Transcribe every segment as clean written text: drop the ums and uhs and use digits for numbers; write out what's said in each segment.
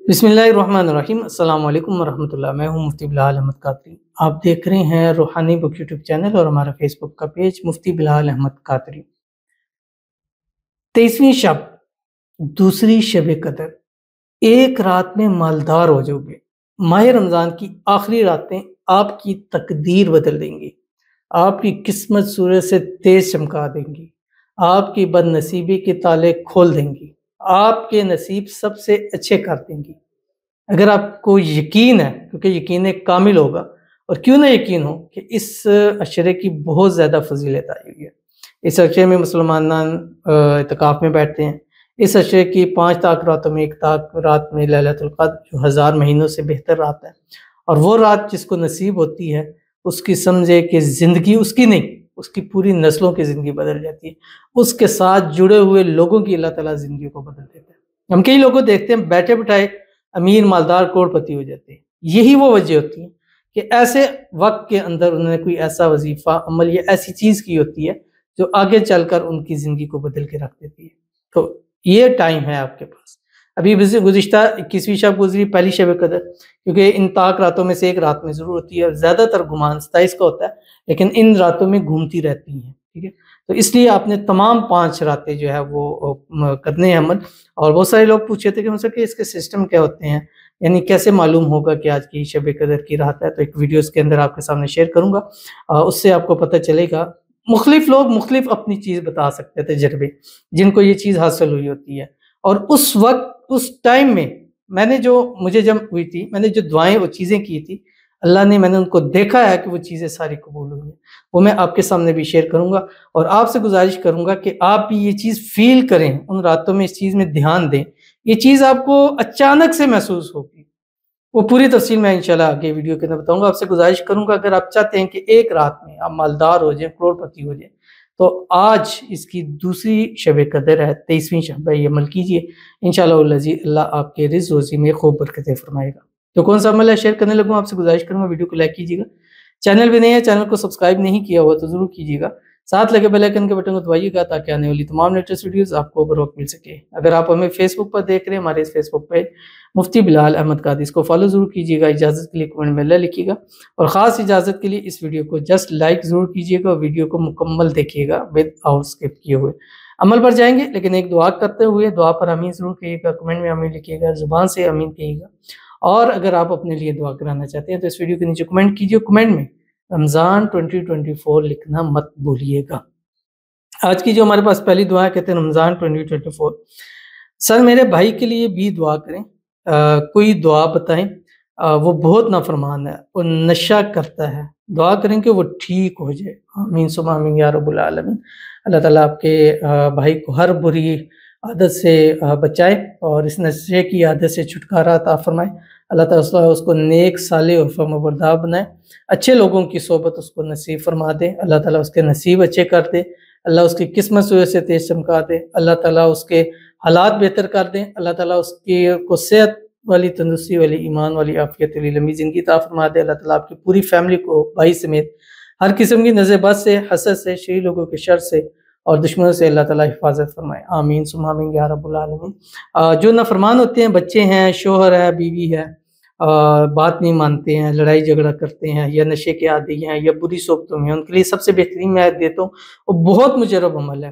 بسم اللہ الرحمن الرحیم۔ السلام علیکم ورحمۃ اللہ۔ میں ہوں مفتی بلال احمد قادری۔ آپ دیکھ رہے ہیں روحانی بک یوٹیوب چینل اور ہمارا فیس بک کا پیج مفتی بلال احمد قادری۔ 23ویں شب، دوسری شب قدر، ایک رات میں مالدار ہو جاؤ گے۔ ماہ رمضان کی آخری راتیں آپ کی تقدیر بدل دیں گی، آپ کی قسمت سورج سے تیز چمکا دیں گی، آپ کی بد نصیبی کے تالے کھول دیں گی، آپ کے نصیب سب سے اچھے کر دیں گی۔ اگر آپ کو یقین ہے، کیونکہ یقین کامل ہوگا، اور کیوں نہ یقین ہو کہ اس عشرے کی بہت زیادہ فضیلت آئی ہوئی ہے۔ اس عشرے میں مسلمان اعتکاف میں بیٹھتے ہیں۔ اس عشرے کی 5 تاک راتوں میں ایک تاک رات میں لیلۃ القدر، جو 1000 مہینوں سے بہتر رات ہے، اور وہ رات جس کو نصیب ہوتی ہے اس کی سمجھے کہ زندگی اس کی نہیں، اس کی پوری نسلوں کی زندگی بدل جاتی ہے۔ اس کے ساتھ جڑے ہوئے لوگوں کی اللہ تعالیٰ زندگی کو بدل دیتا ہے۔ ہم کئی لوگوں کو دیکھتے ہیں بیٹھے بٹھائے امیر مالدار کروڑ پتی ہو جاتے ہیں۔ یہی وہ وجہ ہوتی ہے کہ ایسے وقت کے اندر انہوں نے کوئی ایسا وظیفہ، عمل یا ایسی چیز کی ہوتی ہے جو آگے چل کر ان کی زندگی کو بدل کے رکھ دیتی ہے۔ تو یہ ٹائم ہے آپ کے پاس۔ ابھی گزشتہ 21ویں شب گزری، پہلی شب قدر، کیونکہ ان تاک راتوں میں سے ایک رات میں ضرور ہوتی ہے، اور زیادہ تر گمان 27 کا ہوتا ہے، لیکن ان راتوں میں گھومتی رہتی ہیں، ٹھیک ہے۔ تو اس لیے آپ نے تمام 5 راتیں جو ہے وہ کرنے ہیں عمل۔ اور بہت سارے لوگ پوچھے تھے کہ اس کے سسٹم کیا ہوتے ہیں، یعنی کیسے معلوم ہوگا کہ آج کی شب قدر کی رات ہے۔ تو ایک ویڈیو اس کے اندر آپ کے سامنے شیئر کروں گا، اس سے آپ کو پتہ چلے گا۔ مختلف لوگ مختلف اپنی چیز بتا سکتے تھے، تجربے جن کو یہ چیز حاصل ہوئی ہوتی ہے، اور اس وقت اس ٹائم میں مجھے جب ہوئی تھی، میں نے جو دعائیں وہ چیزیں کی تھی، اللہ نے، میں نے ان کو دیکھا ہے کہ وہ چیزیں ساری قبول ہوئی ہیں۔ وہ میں آپ کے سامنے بھی شیئر کروں گا، اور آپ سے گزارش کروں گا کہ آپ بھی یہ چیز فیل کریں، ان راتوں میں اس چیز میں دھیان دیں۔ یہ چیز آپ کو اچانک سے محسوس ہوگی، وہ پوری تفصیل میں انشاءاللہ آگے ویڈیو کے اندر بتاؤں گا۔ آپ سے گزارش کروں گا، اگر آپ چاہتے ہیں کہ ایک رات میں آپ مالدار ہو جائیں، کروڑ پتی ہو جائیں، تو آج اس کی دوسری شب قدر ہے، 23ویں شب ہے، یہ عمل کیجئے، انشاءاللہ العزیز اللہ آپ کے رزق روزی میں خوب برکتیں فرمائے گا۔ تو کون سا عمل ہے شیئر کرنے لگوں، آپ سے گزارش کروں گا ویڈیو کو لائک کیجیے گا، چینل بھی نہیں ہے، چینل کو سبسکرائب نہیں کیا ہوا تو ضرور کیجیے گا، ساتھ لگے بیل آئیکن کے بٹن کو دبائیے گا تاکہ آنے والی تمام لیٹسٹ ویڈیوز آپ کو بر وقت مل سکے۔ اگر آپ ہمیں فیس بک پر دیکھ رہے ہیں، ہمارے اس فیس بک پہ مفتی بلال احمد قادری، اس کو فالو ضرور کیجیے گا۔ اجازت کے لیے کمنٹ میں اللہ لکھیے گا، اور خاص اجازت کے لیے اس ویڈیو کو جسٹ لائک ضرور کیجیے گا، اور ویڈیو کو مکمل دیکھیے گا ود آؤٹ اسکپ کیے ہوئے۔ عمل پر جائیں گے، لیکن ایک دعا کرتے ہوئے، دعا پر آمین ضرور کہیے گا، کمنٹ میں آمین لکھیے گا، زبان سے آمین کہیے گا۔ اور اگر آپ اپنے لیے دعا کرانا چاہتے ہیں تو اس ویڈیو کے نیچے کمنٹ کیجیے، کمنٹ میں رمضان 2024 لکھنا مت بھولیے گا۔ آج کی جو ہمارے پاس پہلی دعا ہے، کہتے ہیں رمضان 2024، سر میرے بھائی کے لیے بھی دعا کریں، کوئی دعا بتائیں، وہ بہت نافرمان ہے اور نشہ کرتا ہے، دعا کریں کہ وہ ٹھیک ہو جائے، آمین ثم آمین یا رب العالمین۔ اللہ تعالیٰ آپ کے بھائی کو ہر بری عادت سے بچائے اور اس نشے کی عادت سے چھٹکارا عطا فرمائے۔ اللہ تعالیٰ اس کو نیک صالح اور فرمانبردار بنائے، اچھے لوگوں کی صحبت اس کو نصیب فرما دے، اللہ تعالیٰ اس کے نصیب اچھے کر دے، اللہ اس کی قسمت سورج سے تیز چمکا دے، اللہ تعالیٰ اس کے حالات بہتر کر دیں، اللہ تعالیٰ اس کو صحت والی، تندرستی والی، ایمان والی، عافیت والی لمبی زندگی عطا فرما دے۔ اللہ تعالیٰ آپ کی پوری فیملی کو، بھائی سمیت، ہر قسم کی نظر بد سے، حسد سے، شریر لوگوں کے شر سے اور دشمنوں سے اللہ تعالیٰ حفاظت فرمائے، آمین ثم آمین یا رب العالمین۔ جو نافرمان ہوتے ہیں، بچے ہیں، شوہر ہے، بیوی ہے، بات نہیں مانتے ہیں، لڑائی جھگڑا کرتے ہیں، یا نشے کے عادی ہیں، یا بری صحبتوں میں، ان کے لیے سب سے بہترین میں دیتا ہوں، وہ بہت مجرب عمل ہے۔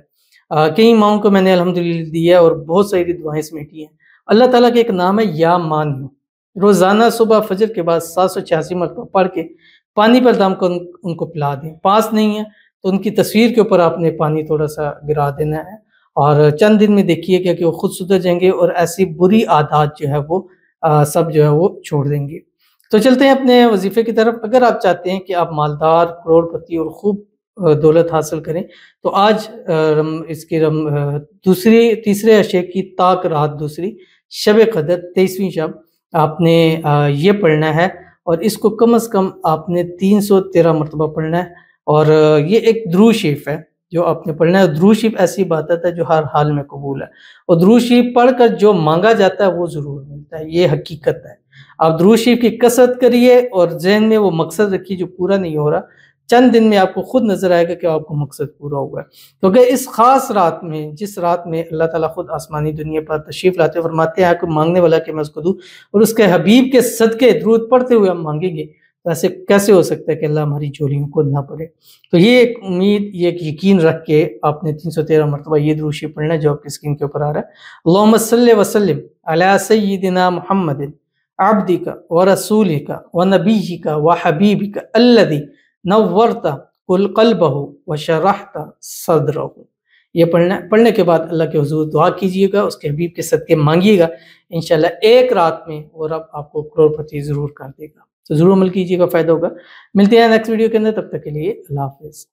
کئی ماؤں کو میں نے الحمدللہ دیا اور بہت ساری دعائیں سمیٹی ہیں۔ اللہ تعالیٰ کا ایک نام ہے یا مانیو، روزانہ صبح فجر کے بعد 786 مرتبہ پڑھ کے پانی پر دم کر ان کو پلا دیں۔ پاس نہیں ہے تو ان کی تصویر کے اوپر آپ نے پانی تھوڑا سا گرا دینا ہے، اور چند دن میں دیکھیے کہ وہ خود سدھر جائیں گے، اور ایسی بری عادات جو ہے وہ سب جو ہے وہ چھوڑ دیں گے۔ تو چلتے ہیں اپنے وظیفے کی طرف۔ اگر آپ چاہتے ہیں کہ آپ مالدار، کروڑ پتی اور خوب دولت حاصل کریں، تو آج اس کی تیسرے عشرے کی تاک رات، دوسری شب قدر، 23ویں شب، آپ نے یہ پڑھنا ہے، اور اس کو کم از کم آپ نے 313 مرتبہ پڑھنا ہے، اور یہ ایک درود شریف ہے جو آپ نے پڑھنا ہے۔ درود شریف ایسی عبادت ہے جو ہر حال میں قبول ہے، اور درود شریف پڑھ کر جو مانگا جاتا ہے وہ ضرور ملتا ہے، یہ حقیقت ہے۔ آپ درود شریف کی کثرت کریے، اور ذہن میں وہ مقصد رکھیے جو پورا نہیں ہو رہا، چند دن میں آپ کو خود نظر آئے گا کہ آپ کو مقصد پورا ہوا ہے. کیونکہ اس خاص رات میں، جس رات میں اللہ تعالیٰ خود آسمانی دنیا پر تشریف لاتے ہیں، فرماتے ہیں کہ مانگنے والا کہ میں اس کو دوں، اور اس کے حبیب کے صدقے درود پڑھتے ہوئے ہم مانگیں گے، تو ایسے کیسے ہو سکتا ہے کہ اللہ ہماری جھولیوں کو نہ پڑے. تو یہ ایک امید، یہ ایک یقین رکھ کے آپ نے 313 مرتبہ یہ درود شریف پڑھنا ہے جو آپ کی اسکرین کے اوپر آ رہا ہے. اللہم صلی وسلم علی سیدنا محمد عبدک ورسولک ونبیک وحبیبک الذی نورت قلبہ وشرحت صدرہ. یہ پڑھنے کے بعد اللہ کے حضور دعا کیجئے گا، اس کے حبیب کے صدقے مانگیے گا، انشاءاللہ ایک رات میں وہ رب آپ کو کروڑ پتی ضرور کر دے گا. تو ضرور عمل کیجئے گا، فائدہ ہوگا. ملتے ہیں نیکسٹ ویڈیو کے اندر، تب تک کے لیے اللہ حافظ.